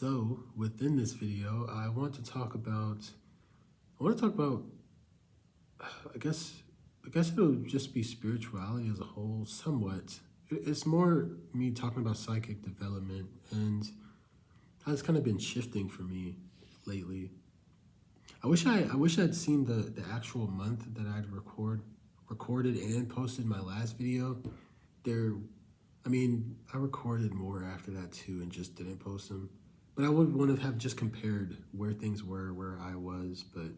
So within this video, I want to talk about, I guess, I guess it'll just be spirituality as a whole, somewhat. It's more me talking about psychic development and how it's kind of been shifting for me lately. I wish I'd seen the actual month that recorded and posted my last video. There, I mean, I recorded more after that too and just didn't post them. But I would want to have just compared where things were, where I was. But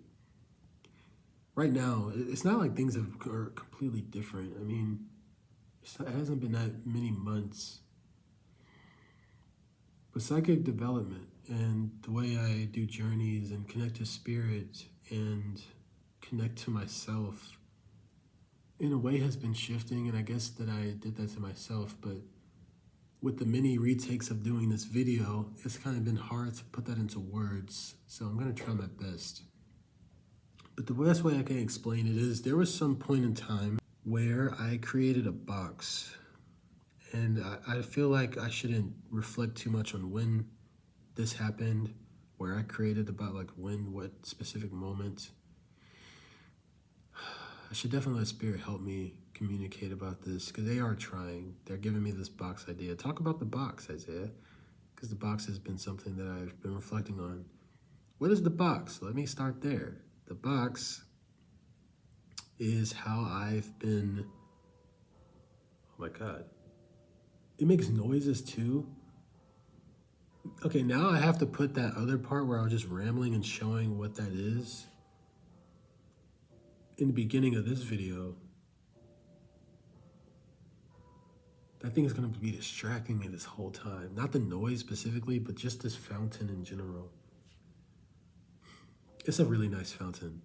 right now, it's not like are completely different. I mean, it hasn't been that many months. But psychic development and the way I do journeys and connect to spirit and connect to myself in a way has been shifting. And I guess that I did that to myself. But with the many retakes of doing this video, it's kind of been hard to put that into words. So I'm going to try my best. But the best way I can explain it is there was some point in time where I created a box. And I feel like I shouldn't reflect too much on when this happened, where I created about like when, what specific moment. I should definitely let Spirit help me communicate about this because they are trying. They're giving me this box idea. Talk about the box, Isaiah, because the box has been something that I've been reflecting on. What is the box? Let me start there. The box is how I've been. Oh my God. It makes noises too. Okay, now I have to put that other part where I was just rambling and showing what that is in the beginning of this video. That thing is going to be distracting me this whole time. Not the noise specifically, but just this fountain in general. It's a really nice fountain.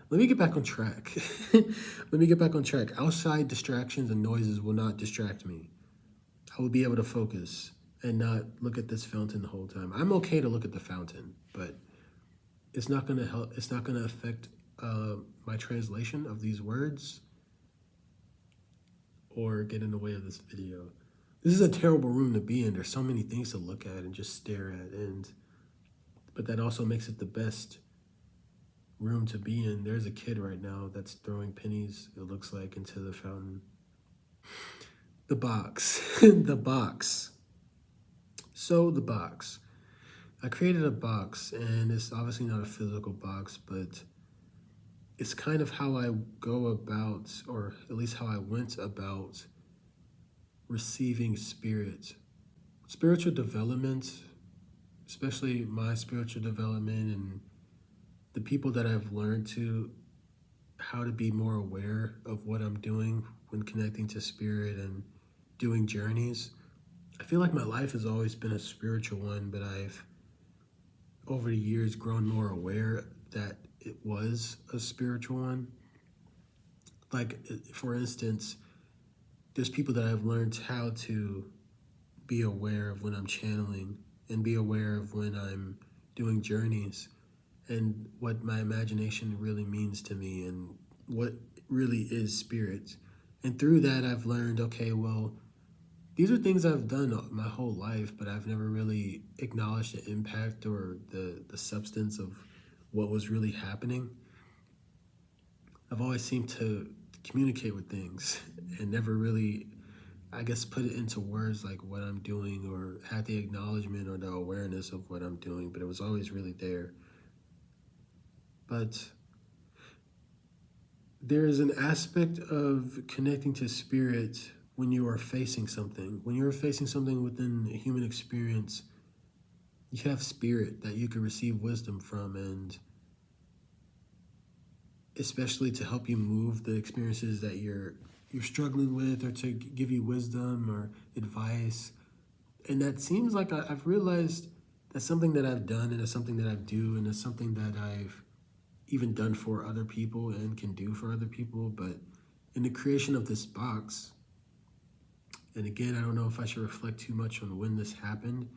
Let me get back on track. Outside distractions and noises will not distract me. I will be able to focus and not look at this fountain the whole time. I'm okay to look at the fountain, but it's not going to help. It's not going to affect my translation of these words or get in the way of this video. This is a terrible room to be in. There's so many things to look at and just stare at, but that also makes it the best room to be in. There's a kid right now that's throwing pennies, it looks like, into the fountain. The box. The box. So the box. I created a box, and it's obviously not a physical box, but it's kind of how I go about, or at least how I went about receiving spirit. Spiritual development, especially my spiritual development and the people that I've learned how to be more aware of what I'm doing when connecting to spirit and doing journeys. I feel like my life has always been a spiritual one, but I've over the years grown more aware that it was a spiritual one. Like, for instance, there's people that I've learned how to be aware of when I'm channeling and be aware of when I'm doing journeys and what my imagination really means to me and what really is spirit. And through that, I've learned, okay, well, these are things I've done my whole life, but I've never really acknowledged the impact or the substance of what was really happening. I've always seemed to communicate with things and never really, I guess, put it into words like what I'm doing or had the acknowledgement or the awareness of what I'm doing, but it was always really there. But there is an aspect of connecting to spirit when you are facing something. When you're facing something within a human experience, you have spirit that you can receive wisdom from, and especially to help you move the experiences that you're struggling with, or to give you wisdom or advice. And that seems like I've realized that's something that I've done, and it's something that I do, and it's something that I've even done for other people and can do for other people. But in the creation of this box, and again, I don't know if I should reflect too much on when this happened.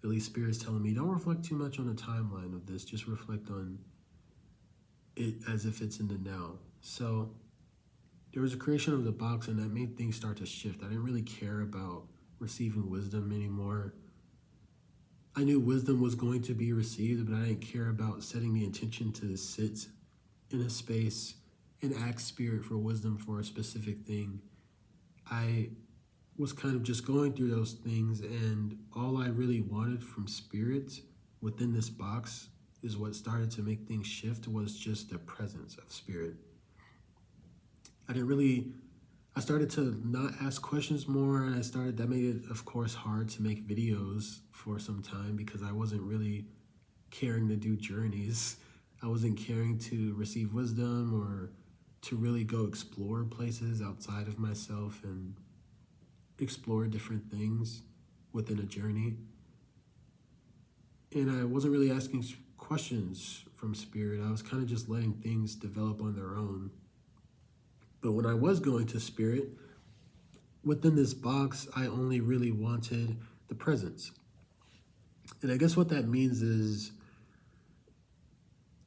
At least Spirit's telling me, don't reflect too much on the timeline of this. Just reflect on it as if it's in the now. So there was a creation of the box, and that made things start to shift. I didn't really care about receiving wisdom anymore. I knew wisdom was going to be received, but I didn't care about setting the intention to sit in a space and ask spirit for wisdom for a specific thing. I was kind of just going through those things, and all I really wanted from spirit within this box is what started to make things shift was just the presence of spirit. I started to not ask questions more, and that made it, of course, hard to make videos for some time because I wasn't really caring to do journeys. I wasn't caring to receive wisdom or to really go explore places outside of myself and explore different things within a journey. And I wasn't really asking questions from spirit. I was kind of just letting things develop on their own. But when I was going to spirit, within this box, I only really wanted the presence. And I guess what that means is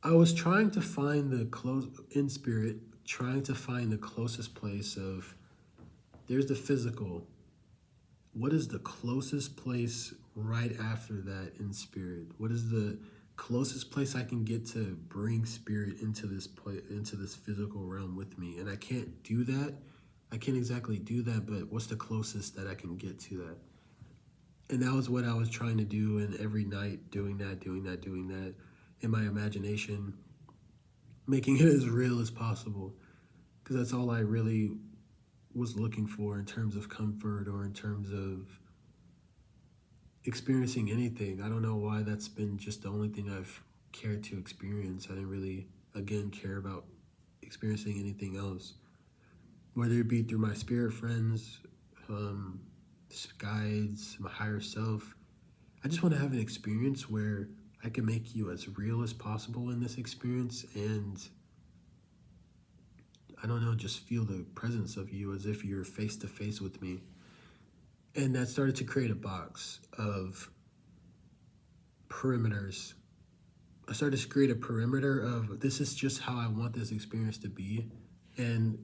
I was trying to find in spirit, trying to find the closest place of, there's the physical. What is the closest place right after that in spirit? What is the closest place I can get to bring spirit into this physical realm with me? And I can't do that. I can't exactly do that, but what's the closest that I can get to that? And that was what I was trying to do, and every night doing that in my imagination, making it as real as possible, because that's all I really was looking for in terms of comfort or in terms of experiencing anything. I don't know why that's been just the only thing I've cared to experience. I didn't really, again, care about experiencing anything else, whether it be through my spirit friends, guides, my higher self. I just want to have an experience where I can make you as real as possible in this experience, and I don't know, just feel the presence of you as if you're face to face with me. And that started to create a box of perimeters. I started to create a perimeter of, this is just how I want this experience to be. And,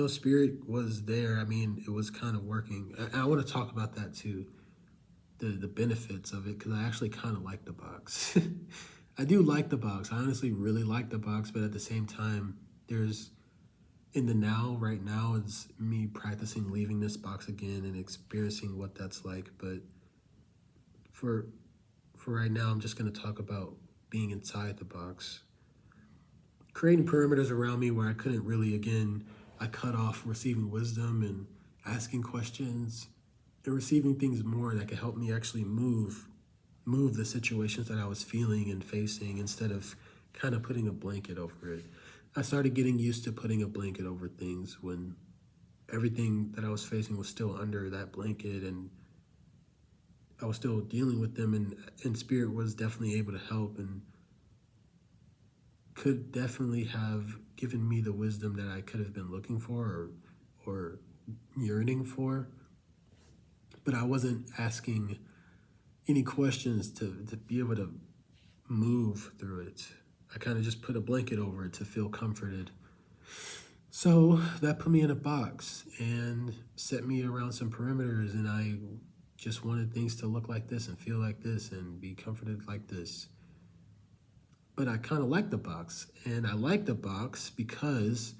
spirit was there. I mean, it was kind of working. I want to talk about that too, the benefits of it, because I actually kind of like the box. I do like the box. I honestly really like the box, but at the same time, in the now, right now, it's me practicing leaving this box again and experiencing what that's like. But for right now, I'm just going to talk about being inside the box. Creating perimeters around me where I couldn't really, I cut off receiving wisdom and asking questions and receiving things more that could help me actually move the situations that I was feeling and facing, instead of kind of putting a blanket over it. I started getting used to putting a blanket over things when everything that I was facing was still under that blanket, and I was still dealing with them, and spirit was definitely able to help and could definitely have given me the wisdom that I could have been looking for or yearning for. But I wasn't asking any questions to be able to move through it. I kind of just put a blanket over it to feel comforted. So that put me in a box and set me around some perimeters, and I just wanted things to look like this and feel like this and be comforted like this. But I kind of like the box, and I like the box because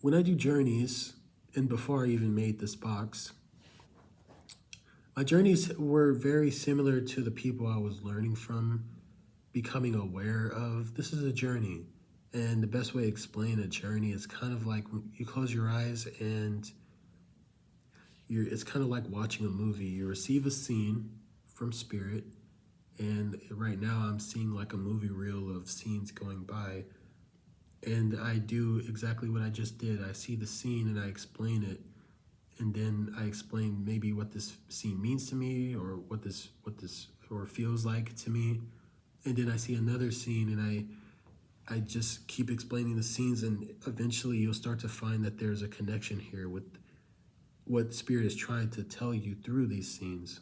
when I do journeys, and before I even made this box, my journeys were very similar to the people I was learning from, becoming aware of. This is a journey. And the best way to explain a journey is kind of like when you close your eyes and it's kind of like watching a movie. You receive a scene from spirit, and right now I'm seeing like a movie reel of scenes going by, and I do exactly what I just did. I see the scene and I explain it, and then I explain maybe what this scene means to me, or what this or feels like to me. And then I see another scene, and I just keep explaining the scenes, and eventually you'll start to find that there's a connection here with what spirit is trying to tell you through these scenes.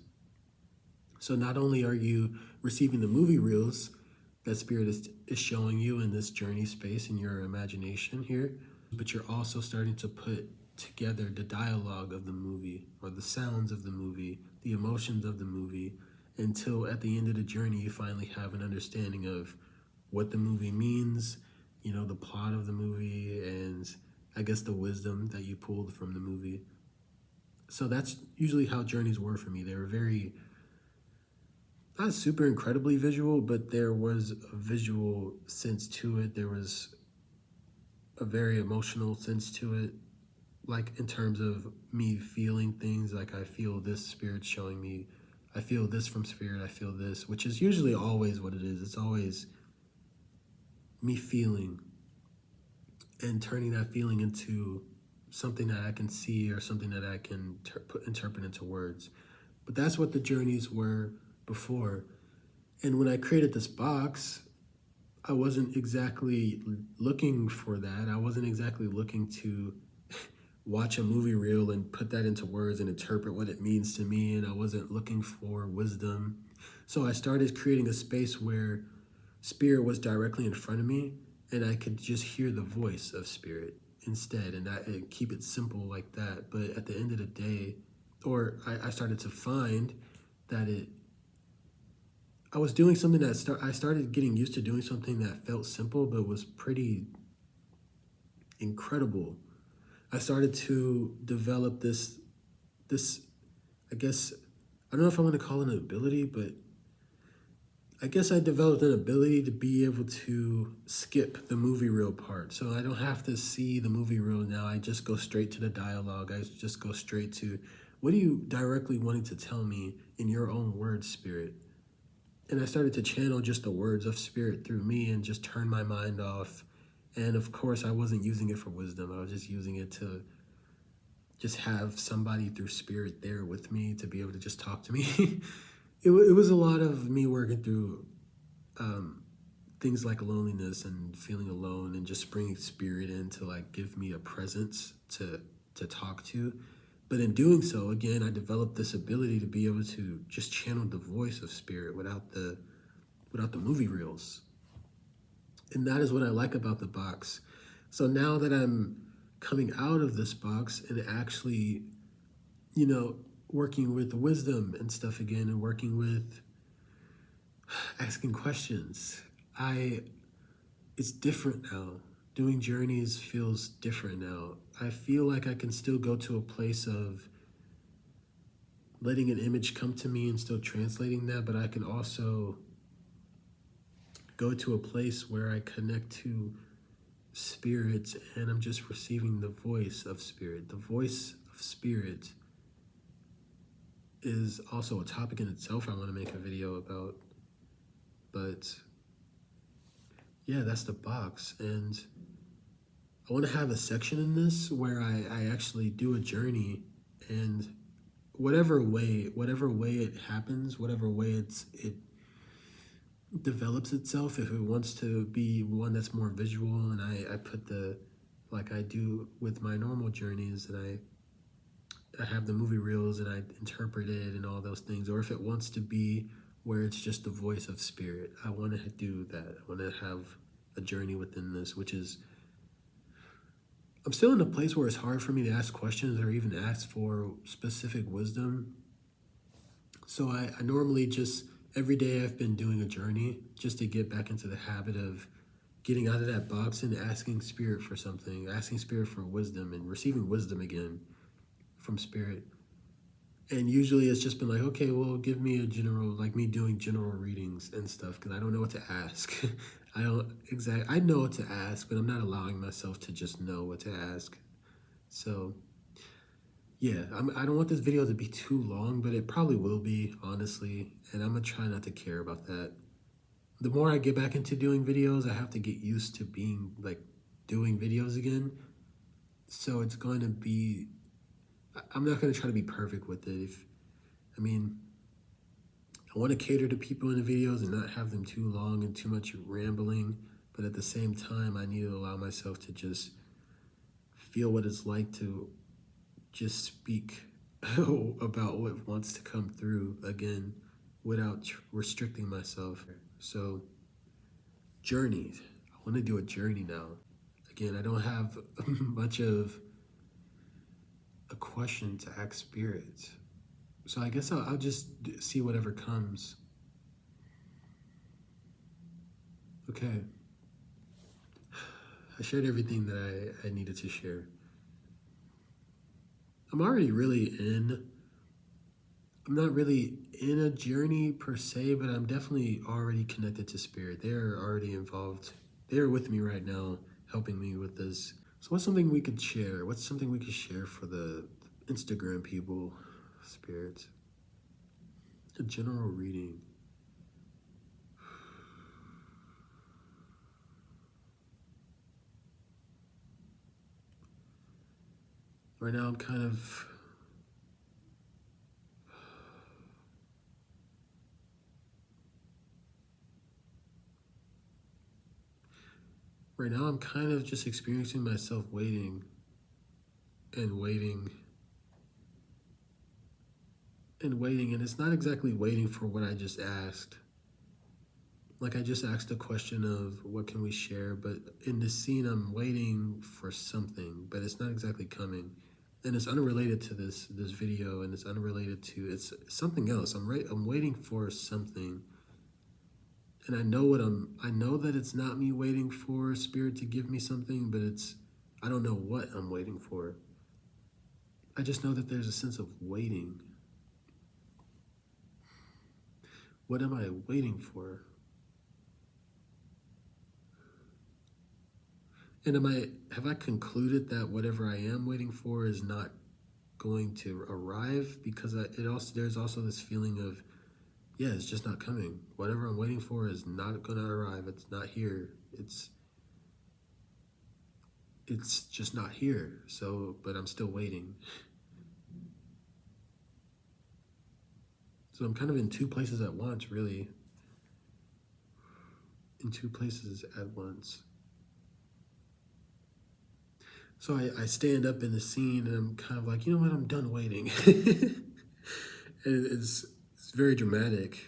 So not only are you receiving the movie reels that spirit is showing you in this journey space in your imagination here, but you're also starting to put together the dialogue of the movie, or the sounds of the movie, the emotions of the movie, until at the end of the journey, you finally have an understanding of what the movie means, you know, the plot of the movie, and I guess the wisdom that you pulled from the movie. So that's usually how journeys were for me. They were very, not super incredibly visual, but there was a visual sense to it. There was a very emotional sense to it, like in terms of me feeling things. Like I feel this spirit showing me, I feel this from spirit, I feel this, which is usually always what it is. It's always me feeling and turning that feeling into something that I can see or something that I can interpret into words. But that's what the journeys were before. And when I created this box, I wasn't exactly looking for that. I wasn't exactly looking to watch a movie reel and put that into words and interpret what it means to me. And I wasn't looking for wisdom. So I started creating a space where spirit was directly in front of me and I could just hear the voice of spirit instead, and keep it simple like that. But at the end of the day, I started to find that I was doing something I started getting used to doing something that felt simple but was pretty incredible. I started to develop this I guess, I don't know if I want to call it an ability, but I guess I developed an ability to be able to skip the movie reel part. So I don't have to see the movie reel now. I just go straight to the dialogue. I just go straight to, what are you directly wanting to tell me in your own words, spirit? And I started to channel just the words of spirit through me and just turn my mind off. And of course, I wasn't using it for wisdom. I was just using it to just have somebody through spirit there with me to be able to just talk to me. It was a lot of me working through things like loneliness and feeling alone, and just bringing spirit in to like give me a presence to talk to. But in doing so, again, I developed this ability to be able to just channel the voice of spirit without the movie reels. And that is what I like about the box. So now that I'm coming out of this box and actually, you know, working with wisdom and stuff again, and working with asking questions, it's different now. Doing journeys feels different now. I feel like I can still go to a place of letting an image come to me and still translating that, but I can also go to a place where I connect to spirits and I'm just receiving the voice of spirit. The voice of spirit is also a topic in itself I want to make a video about. But yeah, that's the box. And I want to have a section in this where I actually do a journey, and whatever way it happens, whatever way it develops itself, if it wants to be one that's more visual, and I put like I do with my normal journeys, and I have the movie reels and I interpret it and all those things, or if it wants to be where it's just the voice of spirit, I want to do that. I want to have a journey within this, which is, I'm still in a place where it's hard for me to ask questions or even ask for specific wisdom. So I normally just, every day I've been doing a journey just to get back into the habit of getting out of that box and asking spirit for something, asking spirit for wisdom and receiving wisdom again from spirit. And usually it's just been like, okay, well, give me a general, like me doing general readings and stuff, because I don't know what to ask. I know what to ask, but I'm not allowing myself to just know what to ask. So yeah, I don't want this video to be too long, but it probably will be, honestly. And I'm gonna try not to care about that. The more I get back into doing videos, I have to get used to doing videos again. So it's going to be, I'm not going to try to be perfect with it. I want to cater to people in the videos and not have them too long and too much rambling, but at the same time, I need to allow myself to just feel what it's like to just speak about what wants to come through again without restricting myself. So, journeys. I want to do a journey now. Again, I don't have much of a question to ask spirits. So I guess I'll just see whatever comes. Okay. I shared everything that I needed to share. I'm already really in. I'm not really in a journey per se, but I'm definitely already connected to spirit. They're already involved. They're with me right now, helping me with this. So what's something we could share? What's something we could share for the Instagram people, spirits? A general reading. Right now I'm kind of just experiencing myself waiting and waiting and waiting, and it's not exactly waiting for what I just asked. Like I just asked a question of what can we share, but in this scene I'm waiting for something, but it's not exactly coming. And it's unrelated to this video, and it's unrelated to it's something else. I'm waiting for something. And I know that it's not me waiting for spirit to give me something, but I don't know what I'm waiting for. I just know that there's a sense of waiting. What am I waiting for? And have I concluded that whatever I am waiting for is not going to arrive? Because there's also this feeling of, yeah, it's just not coming. Whatever I'm waiting for is not going to arrive. It's not here. It's just not here. So, but I'm still waiting. So I'm kind of in two places at once, really. In two places at once. So I stand up in the scene and I'm kind of like, you know what, I'm done waiting. And it's very dramatic.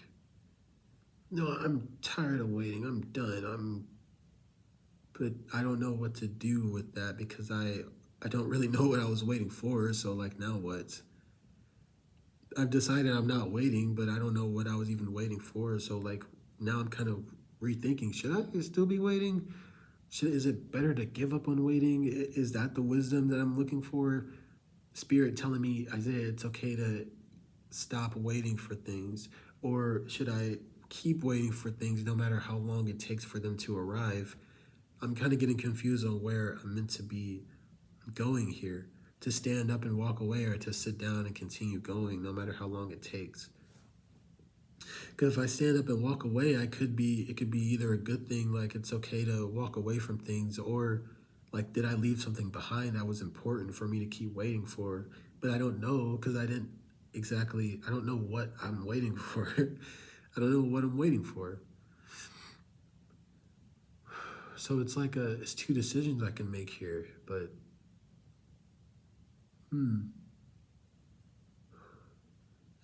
No, I'm tired of waiting. I'm done. But I don't know what to do with that because I don't really know what I was waiting for. So like now what? I've decided I'm not waiting, but I don't know what I was even waiting for. So like now I'm kind of rethinking, should I still be waiting? Is it better to give up on waiting? Is that the wisdom that I'm looking for? Spirit telling me, Isaiah, it's okay to stop waiting for things? Or should I keep waiting for things no matter how long it takes for them to arrive? I'm kind of getting confused on where I'm meant to be going here. To stand up and walk away, or to sit down and continue going no matter how long it takes. Because if I stand up and walk away, it could be either a good thing, like it's okay to walk away from things, or like did I leave something behind that was important for me to keep waiting for? But I don't know because I don't know what I'm waiting for. I don't know what I'm waiting for. So it's like it's two decisions I can make here, but and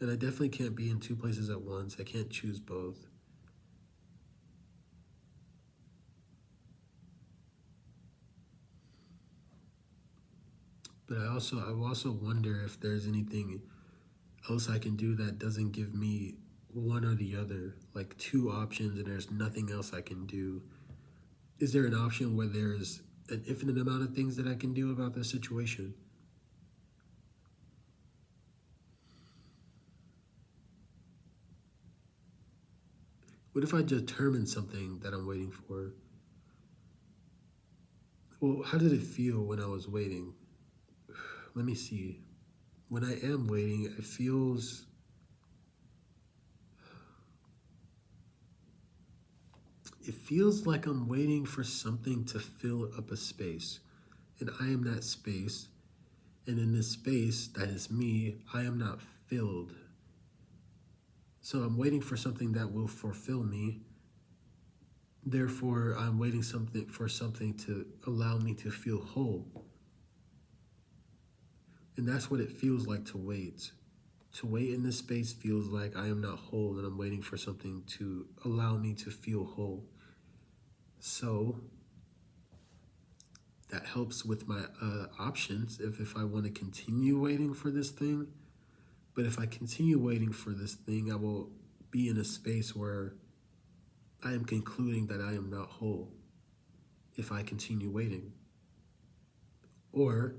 I definitely can't be in two places at once. I can't choose both. But I also wonder if there's anything else I can do that doesn't give me one or the other, like two options and there's nothing else I can do. Is there an option where there's an infinite amount of things that I can do about this situation? What if I determine something that I'm waiting for? Well, how did it feel when I was waiting? Let me see. When I am waiting, it feels like I'm waiting for something to fill up a space. And I am that space. And in this space, that is me, I am not filled. So I'm waiting for something that will fulfill me. Therefore, I'm waiting for something to allow me to feel whole. And that's what it feels like to wait. To wait in this space feels like I am not whole and I'm waiting for something to allow me to feel whole. So that helps with my options. If I want to continue waiting for this thing, But if I continue waiting for this thing, I will be in a space where I am concluding that I am not whole if I continue waiting. Or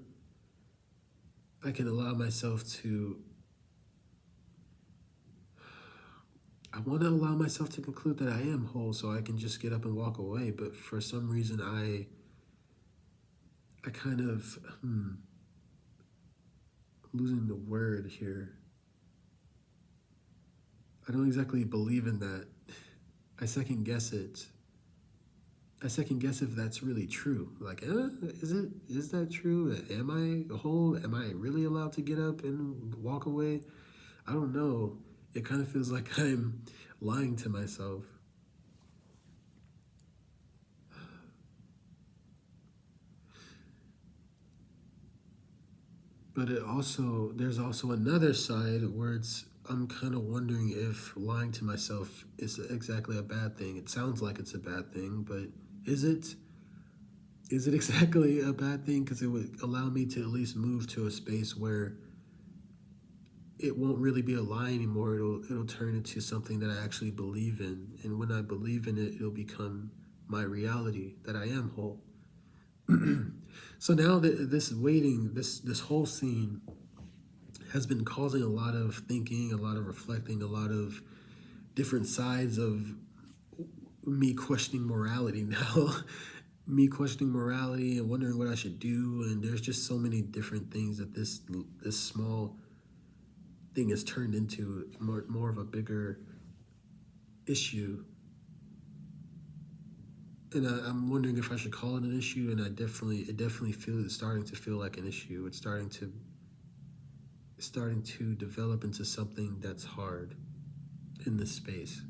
I can allow myself to, I want to allow myself to conclude that I am whole so I can just get up and walk away. But for some reason, I kind of, losing the word here. I don't exactly believe in that. I second guess it. I second guess if that's really true. Like, is that true? Am I whole? Am I really allowed to get up and walk away? I don't know. It kind of feels like I'm lying to myself. But there's also another side where I'm kind of wondering if lying to myself is exactly a bad thing. It sounds like it's a bad thing, but is it? Is it exactly a bad thing? Because it would allow me to at least move to a space where it won't really be a lie anymore. It'll turn into something that I actually believe in, and when I believe in it, it'll become my reality that I am whole. So now that this whole scene has been causing a lot of thinking, a lot of reflecting, a lot of different sides of me questioning morality now. Me questioning morality and wondering what I should do, and there's just so many different things that this small thing has turned into more of a bigger issue. And I'm wondering if I should call it an issue, and it definitely feels it's starting to feel like an issue. It's starting to develop into something that's hard in this space.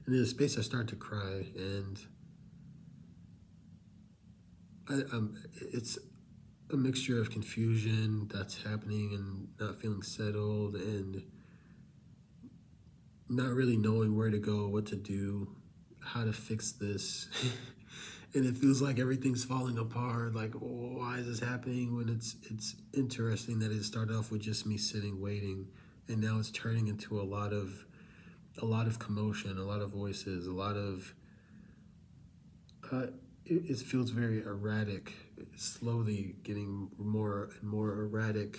And in the space, I start to cry, and it's a mixture of confusion that's happening and not feeling settled and not really knowing where to go, what to do, how to fix this. And it feels like everything's falling apart. Like, oh, why is this happening? When it's interesting that it started off with just me sitting waiting, and now it's turning into a lot of commotion, a lot of voices, a lot of it feels very erratic. It's slowly getting more and more erratic.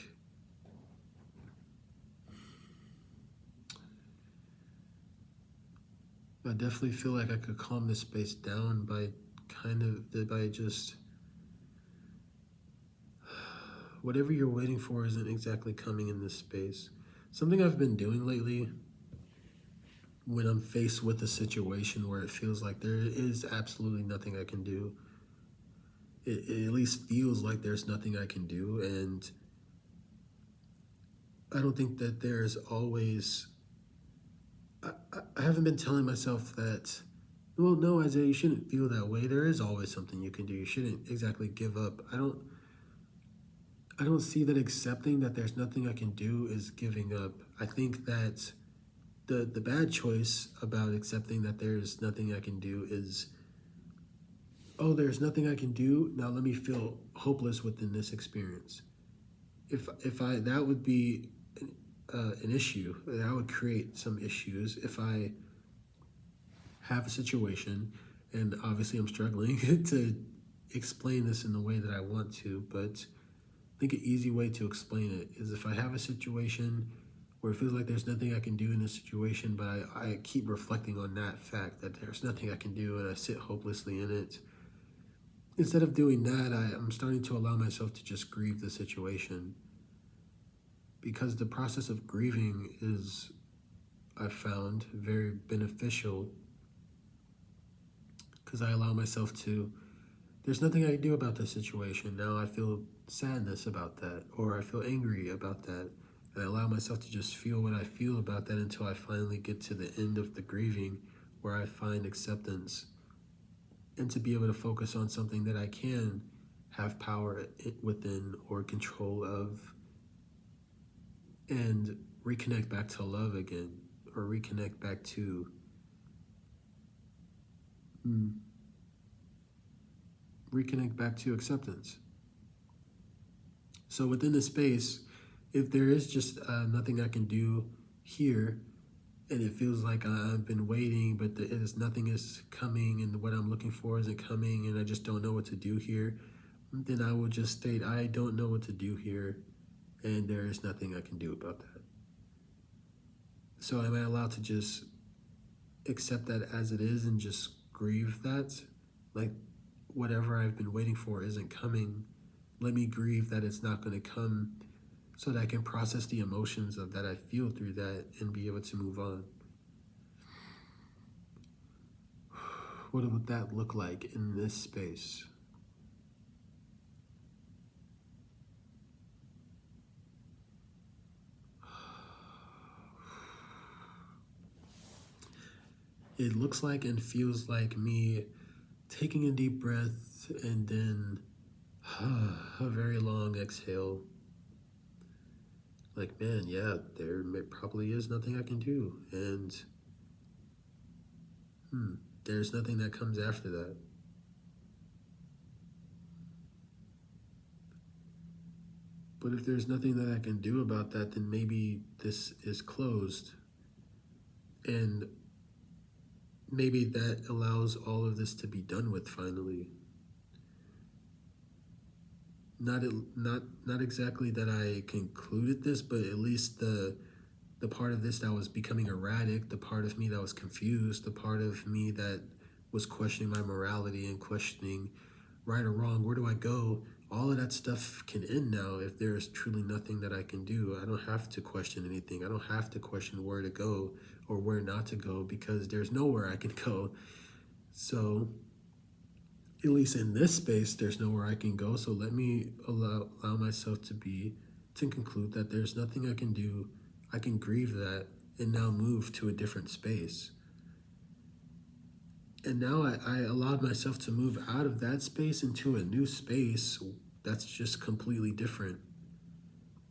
I definitely feel like I could calm this space down by just whatever you're waiting for isn't exactly coming in this space. Something I've been doing lately when I'm faced with a situation where it feels like there is absolutely nothing I can do, it at least feels like there's nothing I can do. And I don't think that there's always, I haven't been telling myself that, well, no, Isaiah, you shouldn't feel that way. There is always something you can do. You shouldn't exactly give up. I don't see that accepting that there's nothing I can do is giving up. I think that the bad choice about accepting that there's nothing I can do is, oh, there's nothing I can do. Now let me feel hopeless within this experience. If I that would be an issue. That would create some issues if I have a situation, and obviously I'm struggling to explain this in the way that I want to, but I think an easy way to explain it is if I have a situation where it feels like there's nothing I can do in this situation, but I keep reflecting on that fact that there's nothing I can do and I sit hopelessly in it. Instead of doing that, I'm starting to allow myself to just grieve the situation, because the process of grieving is, I've found, very beneficial, because I allow myself to, there's nothing I can do about this situation. Now I feel sadness about that, or I feel angry about that. And I allow myself to just feel what I feel about that until I finally get to the end of the grieving where I find acceptance, and to be able to focus on something that I can have power within or control of, and reconnect back to love again, or reconnect back to reconnect back to acceptance. So within this space, if there is just nothing I can do here, and it feels like I've been waiting, but nothing is coming, and what I'm looking for isn't coming, and I just don't know what to do here, then I will just state, I don't know what to do here, and there is nothing I can do about that. So am I allowed to just accept that as it is and just grieve that? Like, whatever I've been waiting for isn't coming. Let me grieve that it's not going to come, so that I can process the emotions of that I feel through that and be able to move on. What would that look like in this space? It looks like and feels like me taking a deep breath and then a very long exhale. Like, man, yeah, there probably is nothing I can do. And there's nothing that comes after that. But if there's nothing that I can do about that, then maybe this is closed. And maybe that allows all of this to be done with finally. Not exactly that I concluded this, but at least the part of this that was becoming erratic, the part of me that was confused, the part of me that was questioning my morality and questioning right or wrong, where do I go? All of that stuff can end now if there is truly nothing that I can do. I don't have to question anything. I don't have to question where to go or where not to go, because there's nowhere I can go. So at least in this space, there's nowhere I can go. So let me allow myself to conclude that there's nothing I can do. I can grieve that and now move to a different space. And now I allowed myself to move out of that space into a new space that's just completely different.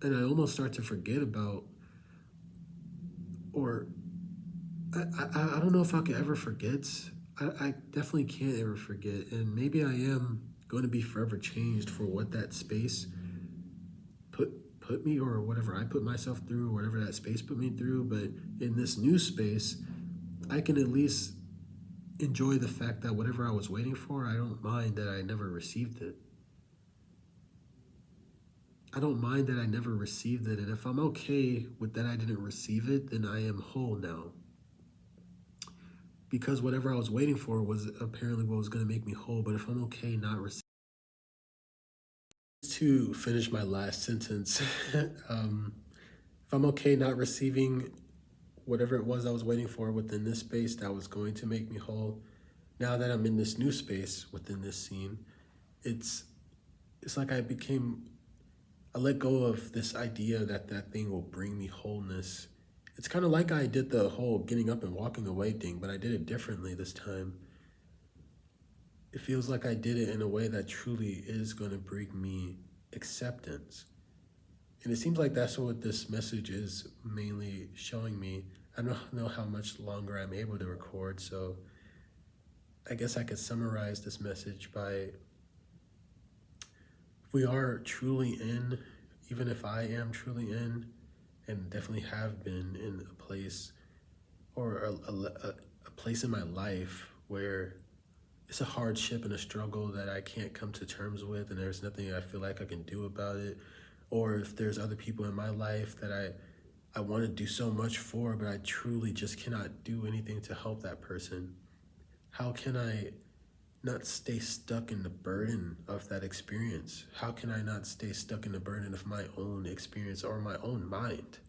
And I almost start to forget about, or I don't know if I could ever forget. I definitely can't ever forget. And maybe I am going to be forever changed for what that space put me, or whatever I put myself through, or whatever that space put me through. But in this new space, I can at least enjoy the fact that whatever I was waiting for, I don't mind that I never received it. I don't mind that I never received it. And if I'm okay with that I didn't receive it, then I am whole now. Because whatever I was waiting for was apparently what was going to make me whole. But if I'm okay not receiving, to finish my last sentence, if I'm okay not receiving whatever it was I was waiting for within this space that was going to make me whole, now that I'm in this new space within this scene, it's like I let go of this idea that that thing will bring me wholeness. It's kind of like I did the whole getting up and walking away thing, but I did it differently this time. It feels like I did it in a way that truly is going to bring me acceptance. And it seems like that's what this message is mainly showing me. I don't know how much longer I'm able to record, so I guess I could summarize this message by, if we are truly in, even if I am truly in, and definitely have been in a place, or a place in my life where it's a hardship and a struggle that I can't come to terms with, and there's nothing I feel like I can do about it, or if there's other people in my life that I want to do so much for, but I truly just cannot do anything to help that person, how can I not stay stuck in the burden of that experience? How can I not stay stuck in the burden of my own experience or my own mind?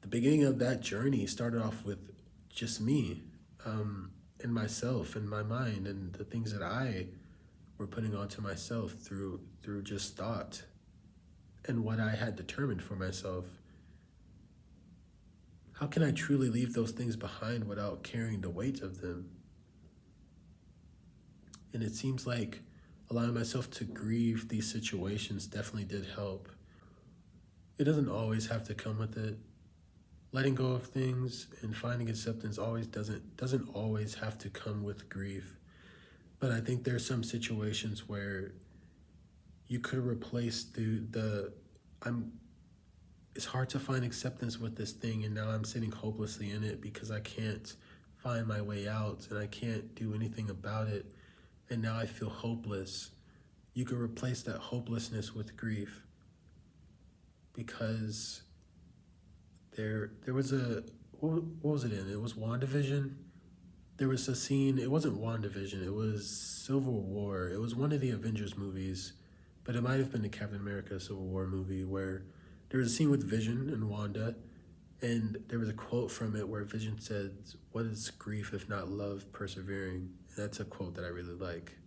The beginning of that journey started off with just me, and myself and my mind and the things that I were putting onto myself through just thought and what I had determined for myself. How can I truly leave those things behind without carrying the weight of them? And it seems like allowing myself to grieve these situations definitely did help. It doesn't always have to come with it. letting go of things and finding acceptance always doesn't always have to come with grief. But I think there's some situations where you could replace the I'm it's hard to find acceptance with this thing, and now I'm sitting hopelessly in it because I can't find my way out and I can't do anything about it, and now I feel hopeless. You could replace that hopelessness with grief, because there was a what was it in? It was WandaVision. There was a scene, it wasn't WandaVision, it was Civil War. It was one of the Avengers movies, but it might have been the Captain America Civil War movie, where there was a scene with Vision and Wanda, and there was a quote from it where Vision said, "What is grief if not love persevering?" And that's a quote that I really like.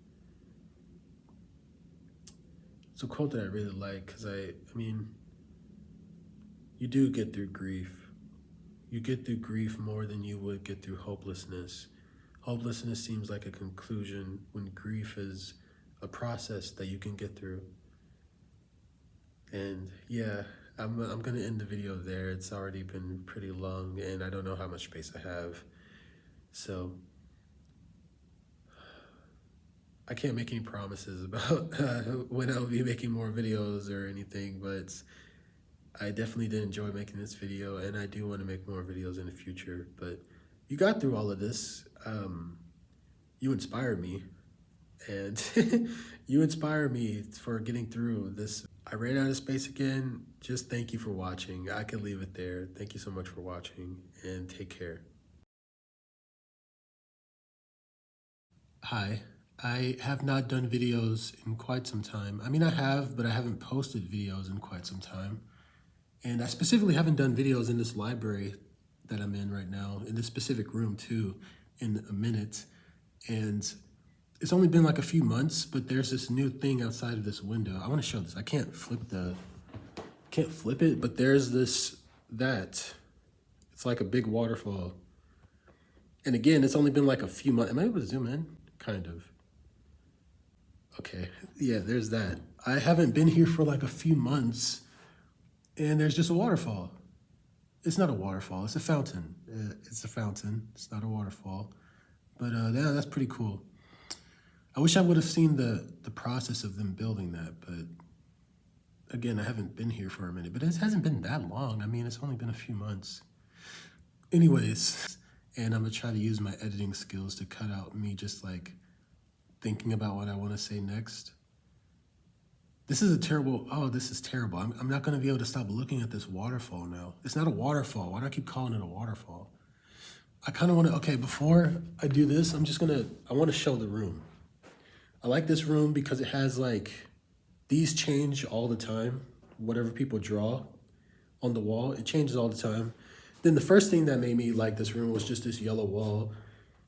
It's a quote that I really like because I mean, you do get through grief. You get through grief more than you would get through hopelessness. Hopelessness seems like a conclusion when grief is a process that you can get through. And yeah, I'm gonna end the video there. It's already been pretty long and I don't know how much space I have. So I can't make any promises about when I'll be making more videos or anything, but I definitely did enjoy making this video, and I do want to make more videos in the future. But you got through all of this. You inspired me, and you inspire me for getting through this. I ran out of space again. Just thank you for watching. I could leave it there. Thank you so much for watching, and take care. Hi. I have not done videos in quite some time. I mean, I have, but I haven't posted videos in quite some time. And I specifically haven't done videos in this library that I'm in right now, in this specific room too, in a minute. And it's only been like a few months, but there's this new thing outside of this window. I want to show this. I can't flip it, but there's that. It's like a big waterfall. And again, it's only been like a few months. Am I able to zoom in? Kind of. Okay, yeah, there's that. I haven't been here for like a few months, and there's just a waterfall. It's not a waterfall, it's a fountain. It's a fountain, it's not a waterfall. But yeah, that's pretty cool. I wish I would have seen the process of them building that, but again, I haven't been here for a minute, but it hasn't been that long. I mean, it's only been a few months. Anyways, and I'm gonna try to use my editing skills to cut out me just like thinking about what I want to say next. This is terrible. I'm not going to be able to stop looking at this waterfall now. It's not a waterfall. Why do I keep calling it a waterfall? I kind of want to, okay, before I do this, I want to show the room. I like this room because it has like, these change all the time. Whatever people draw on the wall, it changes all the time. Then the first thing that made me like this room was just this yellow wall.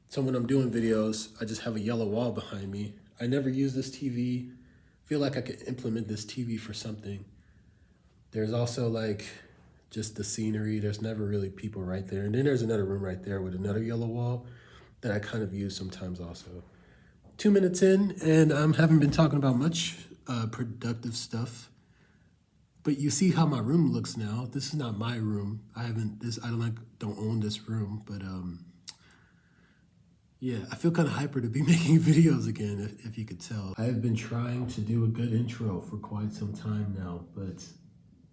So when I'm doing videos, I just have a yellow wall behind me. I never use this TV. I feel like I could implement this TV for something. There's also like just the scenery. There's never really people right there. And then there's another room right there with another yellow wall that I kind of use sometimes also. 2 minutes in, and I haven't been talking about much productive stuff. But you see how my room looks now. This is not my room. I don't own this room, but yeah, I feel kind of hyper to be making videos again, if you could tell. I have been trying to do a good intro for quite some time now, but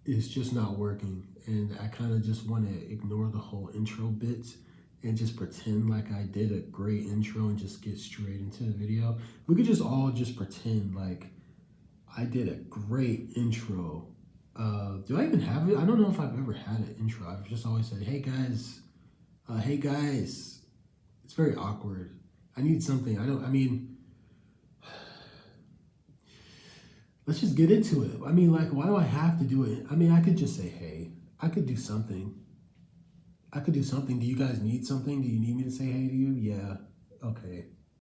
it's just not working. And I kind of just want to ignore the whole intro bit and just pretend like I did a great intro and just get straight into the video. We could just all just pretend like I did a great intro. Do I even have it? I don't know if I've ever had an intro. I've just always said, hey guys. It's very awkward. I need something. Let's just get into it. I mean, like, why do I have to do it? I mean, I could just say, hey, I could do something. Do you guys need something? Do you need me to say hey to you? Yeah, okay.